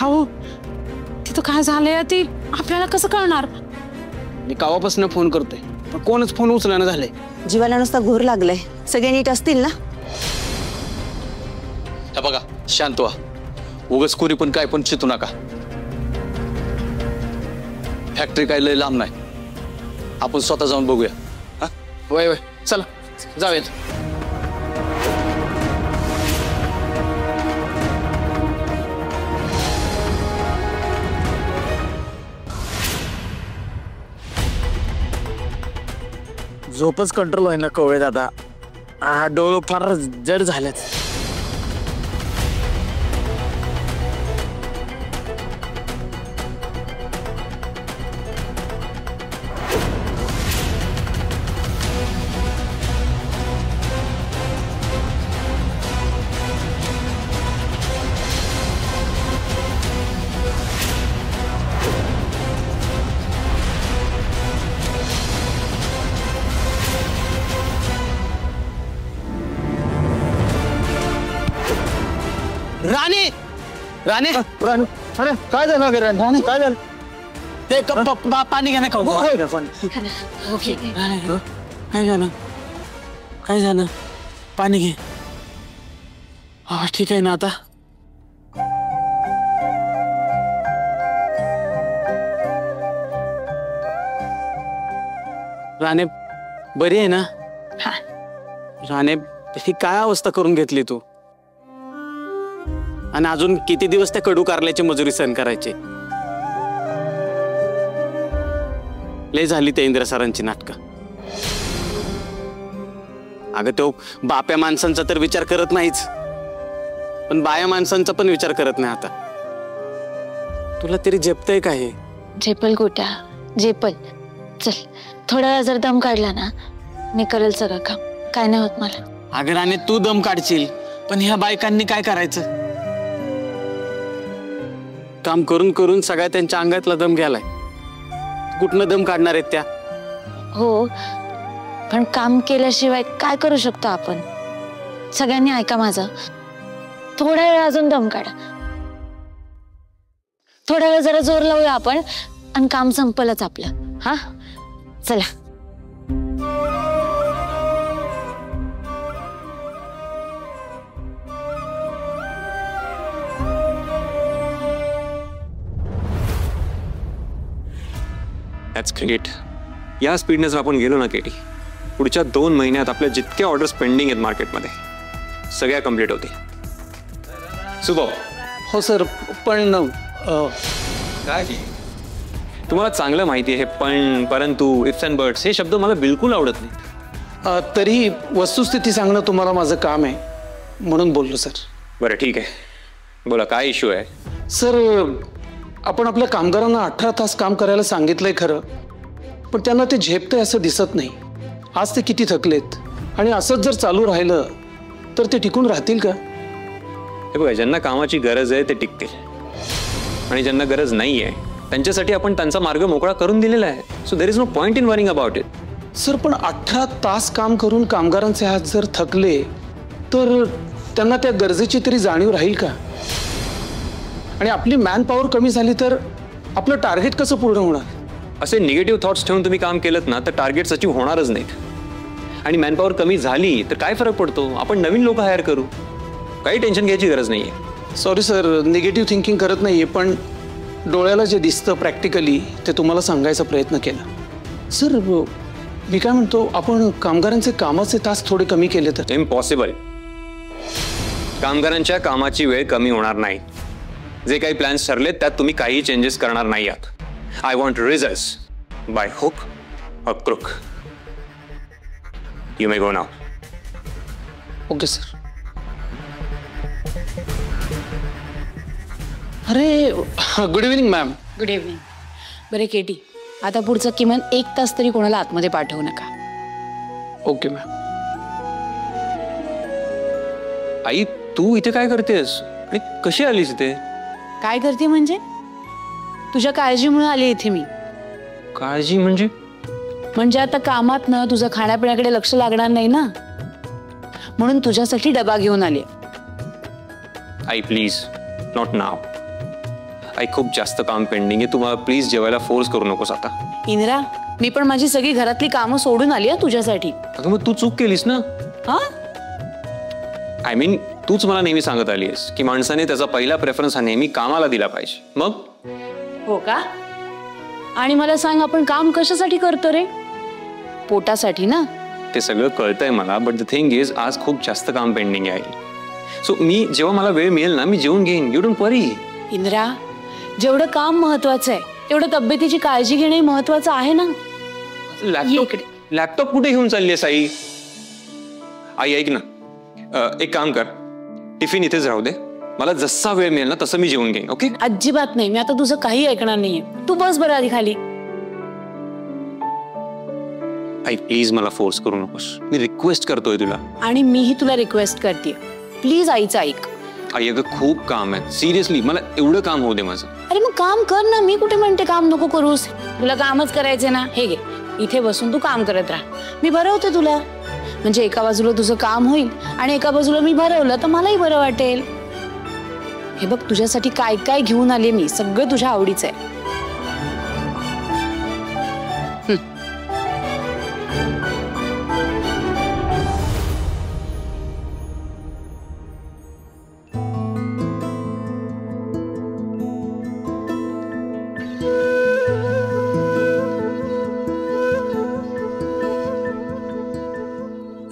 हो तिथं काय झालंय ते आपल्याला कसं कळणार? मी कावापासून फोन करतोय पण कोणच फोन उचलणं झालंय. जीवाला नुसता घोर लागलाय. सगळे नीट असतील ना? हे बघा शांत व्हा. उगाच कोणी पण काय पण चितू नका. फॅक्टरी काय लय लांब नाही. आपण स्वतः जाऊन बघूया. हा वय वय चला जाऊयात. झोपच कंट्रोल होईना कवळे दादा. डोळे फार जड झालेत. राणे राणे अरे काय झालं गे राणे? काय झालं? ते पाणी घ्या ना खाऊ. काय झालं? काय झालं? पाणी घे. हा ठीक आहे ना आता? राणे बरी आहे ना? राणे ही काय अवस्था करून घेतली तू? आणि अजून किती दिवस त्या कडू कारल्याची मजुरी सहन करायची? लय झाली त्या इंद्र सरांची नाटकं. अगं तो बाप्या माणसांचा तर विचार करत नाहीच पण बाया माणसांचा पण विचार करत नाही. आता तुला तरी झेपतंय का हे? झेपल गोट्या झेपल. चल थोडा वेळ जर दम काढला ना मी करेल सगळं काम. काय नाही होत मला. अगं राणे तू दम काढशील पण ह्या बायकांनी काय करायचं? काम करून करून सगळ्या त्यांच्या अंगातला दम गेलाय. कुठनं दम काढणार आहेत त्या? हो पण काम केल्याशिवाय काय करू शकतो आपण? सगळ्यांनी ऐका माझं. थोडा वेळ अजून दम काढा. थोडा वेळ जरा जोर लावूया आपण आणि काम संपलंच आपलं. हा चला. That's great. या स्पीडनेच आपण गेलो ना केटी, पुढच्या 2 महिन्यात आपल्या जितक्या ऑर्डर्स पेंडिंग आहेत मार्केटमध्ये सगळ्या कंप्लीट होतील. सुबह. हो सर पण काय तुम्हाला चांगलं माहिती आहे पण परंतु इफ्स अँड बट्स हे शब्द मला बिलकुल आवडत नाही. तरी वस्तुस्थिती सांगणं तुम्हाला माझं काम आहे म्हणून बोललो सर. बरं ठीक आहे बोला काय इश्यू आहे? सर आपण आपल्या कामगारांना 18 तास काम करायला सांगितलंय खरं पण त्यांना ते झेपतंय असं दिसत नाही. आज ते किती थकलेत आणि असंच जर चालू राहिलं तर ते टिकून राहतील का? हे बघा ज्यांना कामाची गरज आहे ते टिकतील आणि ज्यांना गरज नाही आहे त्यांच्यासाठी आपण त्यांचा मार्ग मोकळा करून दिलेला आहे. So there is no point in worrying about it. Sir पण 18 तास काम करून कामगारांचे हात जर थकले तर त्यांना त्या गरजेची तरी जाणीव राहील का? आणि आपली मॅन पॉवर कमी झाली तर आपलं टार्गेट कसं पूर्ण होणार? असे निगेटिव्ह थॉट्स ठेवून तुम्ही काम केलं ना तर टार्गेट्स अचीव होणारच नाहीत. आणि मॅनपॉवर कमी झाली तर काय फरक पडतो? आपण नवीन लोक हायर करू. काही टेन्शन घ्यायची गरज नाहीये. सॉरी सर निगेटिव्ह थिंकिंग करत नाहीये पण डोळ्याला जे दिसतं प्रॅक्टिकली ते तुम्हाला सांगायचा प्रयत्न केला. सर मी काय म्हणतो आपण कामगारांचे कामाचे तास थोडे कमी केले तर? इम्पॉसिबल. कामगारांच्या कामाची वेळ कमी होणार नाही. जे काही प्लॅन्स ठरलेत त्यात तुम्ही काही चेंजेस करणार नाही आहात. I want results by hook or crook. You may go now. Okay sir. अरे good evening ma'am. Good evening. बरे केटी आता पुढचं किमान 1 तास तरी कोणाला आतमध्ये पाठवू नका. Okay ma'am. आई तू इथे काय करतेस आणि कशी आलीस इथे? काय करते म्हणजे? तुझ्या काळजीमुळे आली इथे मी. काळजी म्हणजे? म्हणजे आता कामात ना तुझं खाण्यापिण्याकडे लक्ष लागणार नाही ना म्हणून तुझ्यासाठी डबा घेऊन आली. आई प्लीज नॉट नाव. आई खूप जास्त काम पेंडिंग आहे, तू मला प्लीज जेवायला फोर्स करू नकोस आता. इंद्रा, मी पण माझी सगळी घरातली कामं सोडून आली आहे तुझ्यासाठी. अगं मग तू चूक केलीस ना. हा? आय मीन तूच मला नेहमी सांगत आलीस की माणसाने त्याचा पहिला प्रेफरन्स हा नेहमी कामाला दिला पाहिजे. मग हो का? आणि मला सांग, आपण काम कशासाठी करतो रे? पोटासाठी ना? ते सगळं कळतंय मला, बट द थिंग इज आज खूप जास्त काम पेंडिंग आहे. सो मी जेव्हा मला वेळ मिळेल ना, मी जेवून घेईन. यू डोंट वरी. इंद्रा, जेवढं काम महत्वाचं आहे तेवढं तब्येतीची काळजी घेणे महत्वाचं आहे ना. लॅपटॉप कुठे घेऊन चालली आहेस आई? आई ऐक ना, एक काम कर, टिफिन इथेच राहू दे. मला जसा वेळ मिळेल ना तसं मी जेवून घेईन. ओके? अजिबात नाही, मी आता तुझं काही ऐकणार नाहीये. तू बस बरं आधी खाली. आई प्लीज मला फोर्स करू नकोस, मी रिक्वेस्ट करतोय तुला. आणि मीही तुला रिक्वेस्ट करते, प्लीज आईचं ऐक. आई अगं खूप काम आहे, सिरियसली मला एवढं काम होऊ दे माझं. अरे मग काम कर ना, मी कुठे म्हणते काम नको करूस. तुला कामच करायचे ना, हे घे इथे बसून तू काम करत राहा. मी भरवते तुला, म्हणजे एका बाजूला तुझं काम होईल आणि एका बाजूला मी भरवलं तर मलाही बरं वाटेल. हे बघ, तुझ्यासाठी काय काय घेऊन आले मी, सगळं तुझ्या आवडीचं आहे.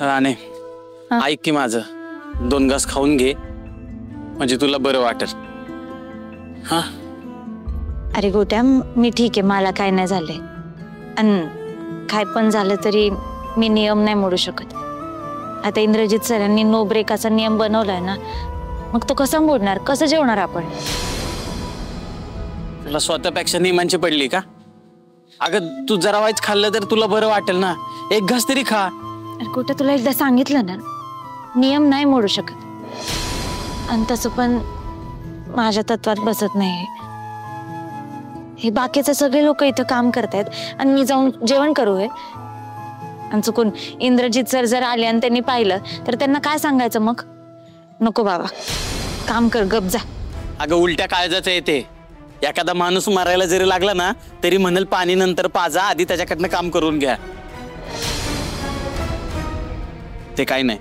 राणे, ऐक की माझं, 2 घास खाऊन घे म्हणजे तुला बरं वाटेल. हा? अरे गोट्या, मी ठीक आहे, मला काय नाही झालंय. आणि काय पण झालं तरी मी नियम नाही मोडू शकत. आता इंद्रजित सरांनी नो ब्रेकाचा नियम बनवलाय ना, मग तो कसा मोडणार? कसं जेवणार आपण? तुला स्वतःपेक्षा नियमांची पडली का? अगं तू जरा वाईच खाल्लं तर तुला बरं वाटेल ना. 1 घास तरी खा. अरे गोट्या, तुला एकदा सांगितलं ना, नियम नाही मोडू शकत. आणि तसं पण माझ्या तत्वात बसत नाही. हे बाकीचे सगळे लोक इथं काम करतायत आणि मी जाऊन जेवण करू हे? आणि चुकून इंद्रजित सर जर आले आणि त्यांनी पाहिलं तर त्यांना काय सांगायचं मग? नको बाबा, काम कर, गप जा. अगं उलट्या काळजाचं येते. एखादा माणूस मारायला जरी लागला ना तरी म्हणेल पाणी नंतर पाजा, आधी त्याच्याकडनं काम करून घ्या. ते काही नाही,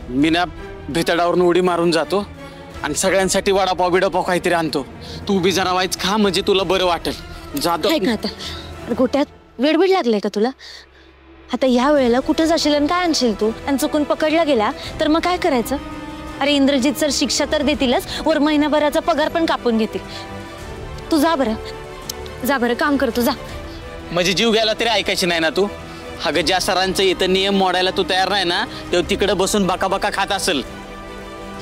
मी ना भितडावरून उडी मारून जातो आणि सगळ्यांसाठी वडापाव बिडापाव काहीतरी आणतो. तू बी जरा वाईच खा म्हणजे तुला बरं वाटेल. जातो. काय का आता? अरे गोट्यात वेडबीड लागलाय का तुला? आता या वेळेला कुठं जाशील आणि काय आणशील तू? आणि चुकून पकडला गेला तर मग काय करायचं? अरे इंद्रजित सर शिक्षा तर देतीलच, वर महिनाभराचा पगार पण कापून घेतील. तू जा बरं, जा बरं, काम कर तू, जा. म्हणजे जीव घ्यायला तरी ऐकायची नाही ना तू? अगं ज्या सरांचं इथं नियम मोडायला तू तयार नाही ना, तेव्हा तिकडे बसून बका बका खात असेल.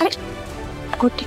अरे गोटे,